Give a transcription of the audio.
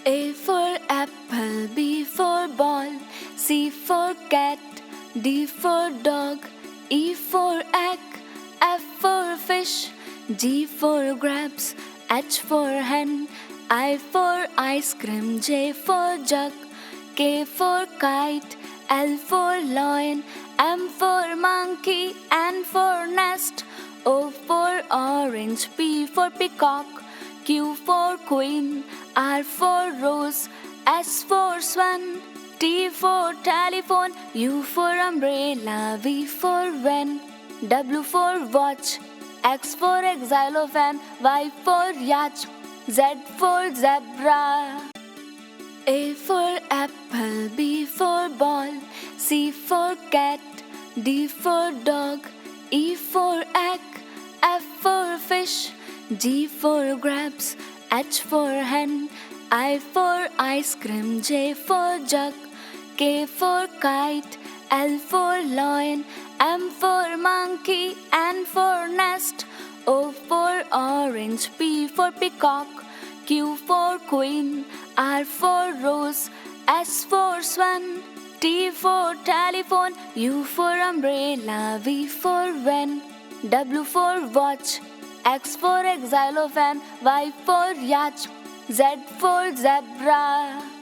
A for apple, B for ball, C for cat, D for dog, E for egg, F for fish, G for grapes, H for hen, I for ice cream, J for jug, K for kite, L for lion, M for monkey, N for nest, O for orange, P for peacock, Q for queen, R for rose, S for swan, T for telephone, U for umbrella, V for van, W for watch, X for xylophone, Y for yacht, Z for zebra. A for apple, B for ball, C for cat, D for dog, E for egg, F for fish, G for grapes, H for hen, I for ice cream, J for jug, K for kite, L for lion, M for monkey, N for nest, O for orange, P for peacock, Q for queen, R for rose, S for swan, T for telephone, U for umbrella, V for van, W for watch, X for xylophone, Y for yacht, Z for zebra.